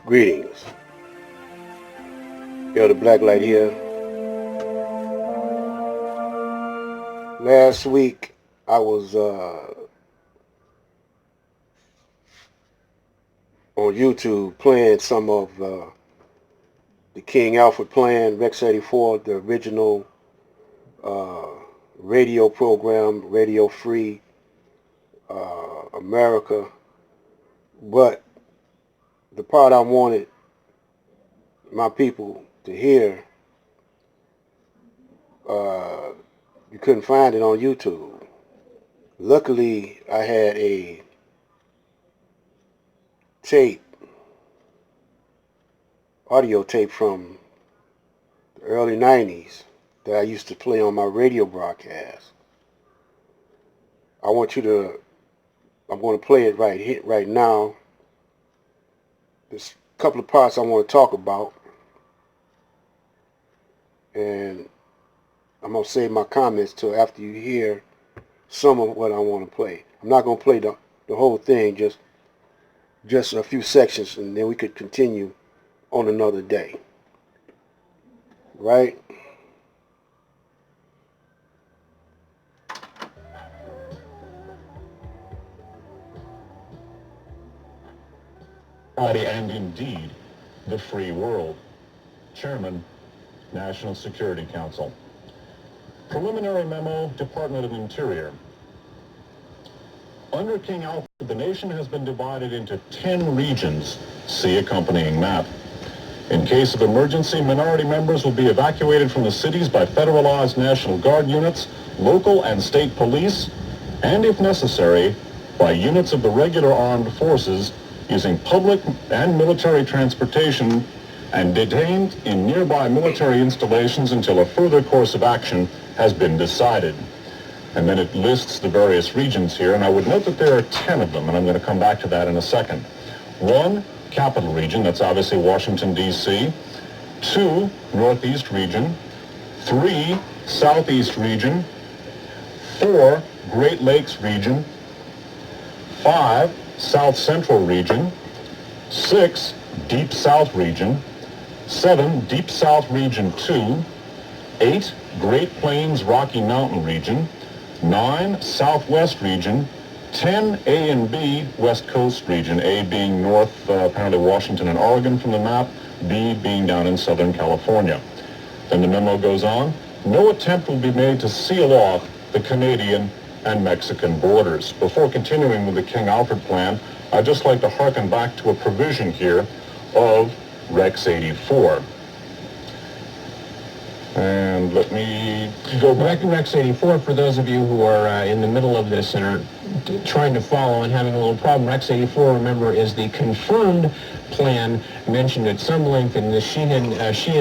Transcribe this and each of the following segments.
Greetings. Elder Blacklight here. Last week I was on YouTube playing some of the King Alfred Plan, Rex 84, the original uh, radio program, Radio Free America. But the part I wanted my people to hear, uh, you couldn't find it on YouTube. Luckily, I had a tape, audio tape from the early 90s that I used to play on my radio broadcast. I want you to, I'm going to play it right now. There's a couple of parts I want to talk about, and I'm going to save my comments till after you hear some of what I want to play. I'm not going to play the whole thing, just a few sections, and then we could continue on another day. Right? And indeed, the free world. Chairman, National Security Council. Preliminary memo, Department of Interior. Under King Alfred, the nation has been divided into 10 regions. See accompanying map. In case of emergency, minority members will be evacuated from the cities by federalized National Guard units, local and state police, and if necessary, by units of the regular armed forces using public and military transportation and detained in nearby military installations until a further course of action has been decided. And then it lists the various regions here, and I would note that there are 10 of them, and I'm going to come back to that in a second. 1, Capital Region, that's obviously Washington, D.C. 2, Northeast Region. 3, Southeast Region. 4, Great Lakes Region. 5, South Central Region. 6, Deep South Region. 7, Deep South Region 2. 8, Great Plains Rocky Mountain Region. 9, Southwest Region. 10, A and B, West Coast Region, A being north, apparently Washington and Oregon from the map, B being down in Southern California. Then the memo goes on, no attempt will be made to seal off the Canadian and Mexican borders. Before continuing with the King Alfred Plan, I'd just like to hearken back to a provision here of Rex 84. And let me go back. Rex 84, for those of you who are in the middle of this and are trying to follow and having a little problem, Rex 84, remember, is the confirmed plan mentioned at some length in the Sheehan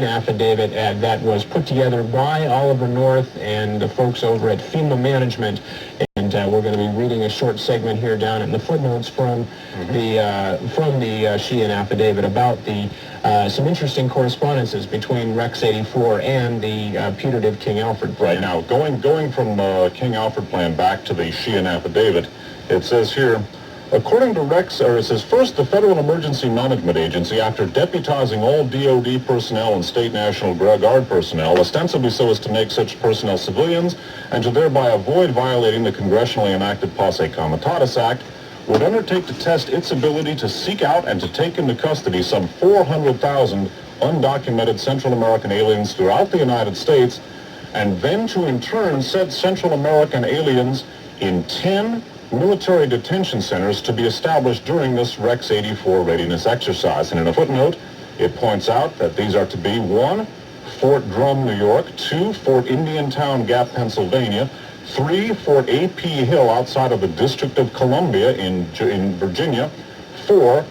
affidavit that was put together by Oliver North and the folks over at FEMA Management. And we're going to be reading a short segment here down in the footnotes from the Sheehan affidavit about some interesting correspondences between Rex 84 and the putative King Alfred Plan. Right now, going from King Alfred Plan back to the Sheehan affidavit, it says here, according to Rex, it says, first, the Federal Emergency Management Agency, after deputizing all DOD personnel and state National Guard personnel, ostensibly so as to make such personnel civilians and to thereby avoid violating the congressionally enacted Posse Comitatus Act, would undertake to test its ability to seek out and to take into custody some 400,000 undocumented Central American aliens throughout the United States, and then to in turn set Central American aliens in 10 military detention centers to be established during this Rex 84 readiness exercise. And in a footnote, it points out that these are to be 1, Fort Drum, New York; 2, Fort Indiantown Gap, Pennsylvania; 3, Fort A.P. Hill outside of the District of Columbia in Virginia; 4,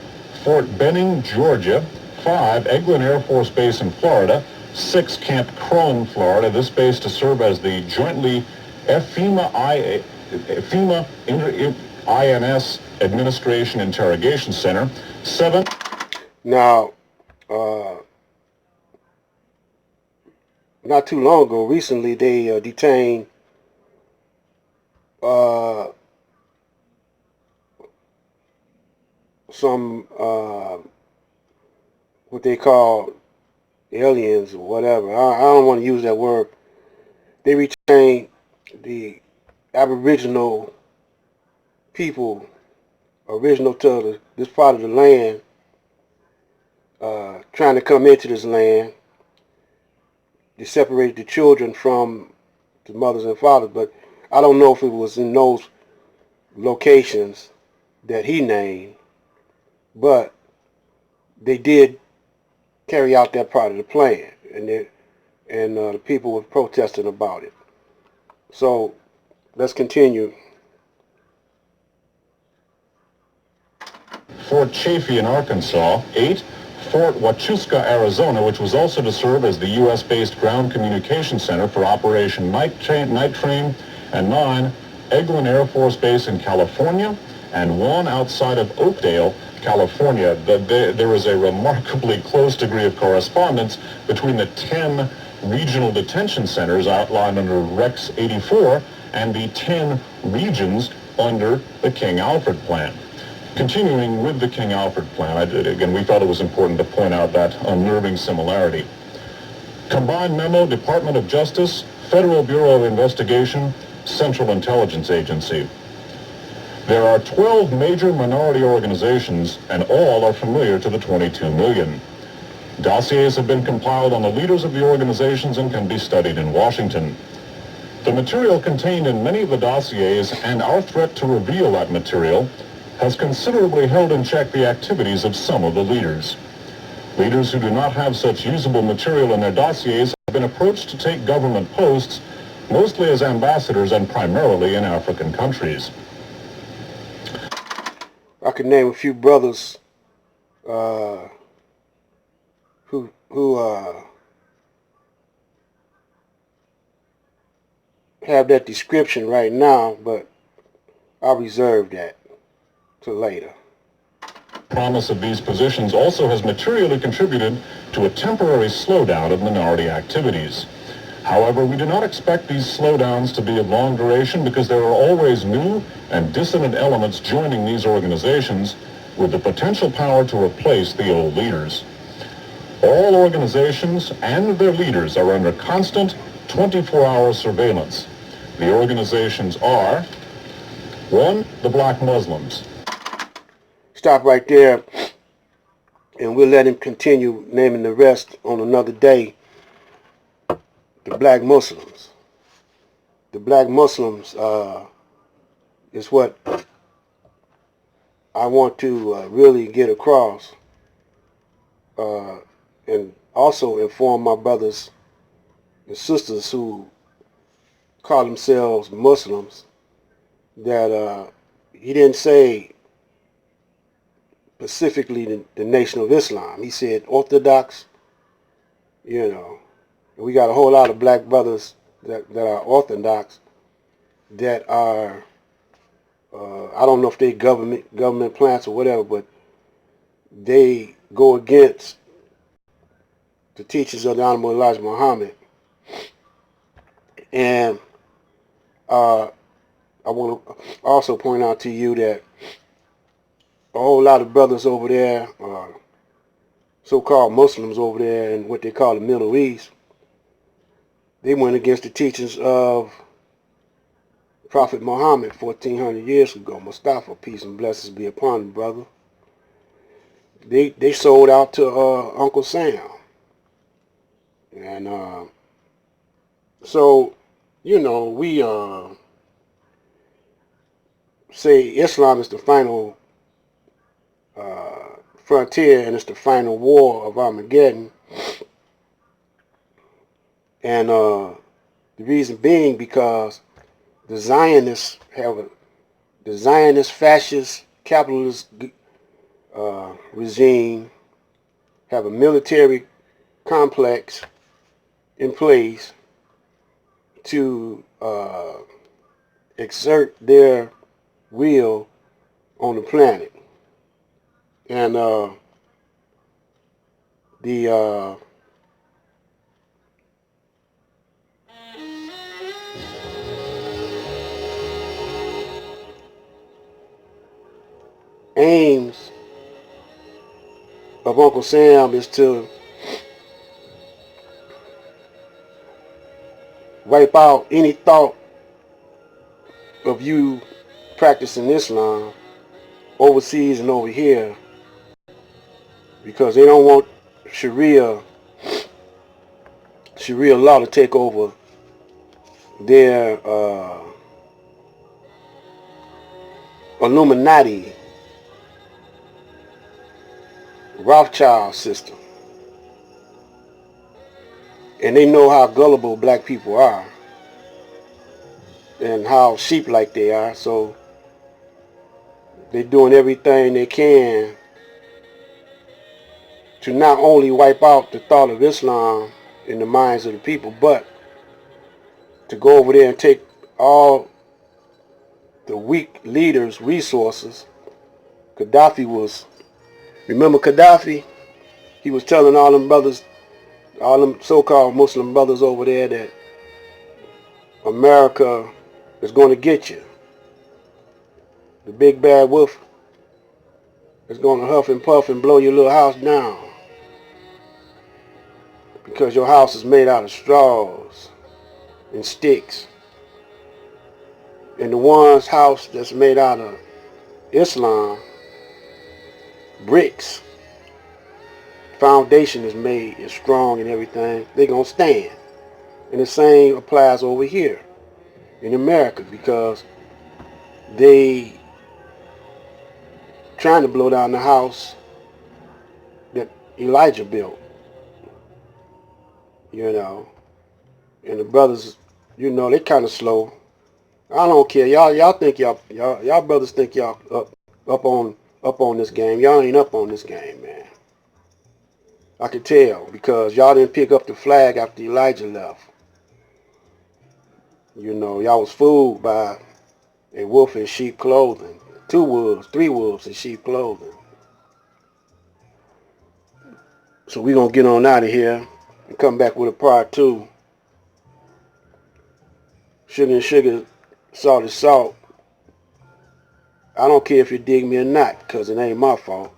Fort Benning, Georgia; 5, Eglin Air Force Base in Florida; 6, Camp Crone, Florida. This base to serve as the jointly FEMA INS Administration Interrogation Center. 7. Now, not too long ago, recently, they detained some what they call aliens or whatever. I don't want to use that word. They retain the Aboriginal people, original to this part of the land, trying to come into this land. They separated the children from the mothers and fathers, but I don't know if it was in those locations that he named, but they did carry out that part of the plan, and the people were protesting about it. So let's continue. Fort Chaffee in Arkansas. 8. Fort Huachuca, Arizona, which was also to serve as the U.S.-based ground communication center for Operation Night Train. And 9. Eglin Air Force Base in California, and 1 outside of Oakdale, California. There is a remarkably close degree of correspondence between the 10 regional detention centers outlined under Rex 84 and the 10 regions under the King Alfred Plan. Continuing with the King Alfred Plan, again, we felt it was important to point out that unnerving similarity. Combined memo, Department of Justice, Federal Bureau of Investigation, Central Intelligence Agency. There are 12 major minority organizations, and all are familiar to the 22 million. Dossiers have been compiled on the leaders of the organizations and can be studied in Washington. The material contained in many of the dossiers and our threat to reveal that material has considerably held in check the activities of some of the leaders. Leaders who do not have such usable material in their dossiers have been approached to take government posts, mostly as ambassadors and primarily in African countries. I could name a few brothers who have that description right now, but I'll reserve that till later. Promise of these positions also has materially contributed to a temporary slowdown of minority activities. However, we do not expect these slowdowns to be of long duration because there are always new and dissonant elements joining these organizations with the potential power to replace the old leaders. All organizations and their leaders are under constant 24-hour surveillance. The organizations are: 1. The Black Muslims. Stop right there, and we'll let him continue naming the rest on another day. The Black Muslims. The Black Muslims is what I want to really get across, and also inform my brothers and sisters who call themselves Muslims that he didn't say specifically the Nation of Islam. He said Orthodox, you know. And we got a whole lot of black brothers that are Orthodox that are, I don't know if they government plants or whatever, but they go against the teachings of the Honorable Elijah Muhammad. And I want to also point out to you that a whole lot of brothers over there, so-called Muslims over there in what they call the Middle East, they went against the teachings of Prophet Muhammad 1400 years ago. Mustafa, peace and blessings be upon him, brother. They sold out to Uncle Sam. And so, you know, we say Islam is the final frontier and it's the final war of Armageddon. And the reason being because the Zionists the Zionist fascist capitalist regime have a military complex in place to exert their will on the planet. And the aims of Uncle Sam is to wipe out any thought of you practicing Islam overseas and over here, because they don't want Sharia law to take over their Illuminati Rothschild system. And they know how gullible black people are and how sheep-like they are, so they're doing everything they can to not only wipe out the thought of Islam in the minds of the people, but to go over there and take all the weak leaders' resources. Remember Gaddafi? He was telling all them brothers, all them so-called Muslim brothers over there, that America is going to get you. The big bad wolf is going to huff and puff and blow your little house down, because your house is made out of straws and sticks. And the one's house that's made out of Islam, bricks, foundation is made, is strong and everything, they're going to stand. And the same applies over here in America, because they trying to blow down the house that Elijah built, you know. And the brothers, you know, they kind of slow. I don't care. Y'all think y'all brothers think y'all up on this game. Y'all ain't up on this game, man. I could tell, because y'all didn't pick up the flag after Elijah left. You know, y'all was fooled by a wolf in sheep clothing, 2 wolves, 3 wolves in sheep clothing. So we're going to get on out of here and come back with a part 2. Sugar and sugar, salt is salt. I don't care if you dig me or not, because it ain't my fault.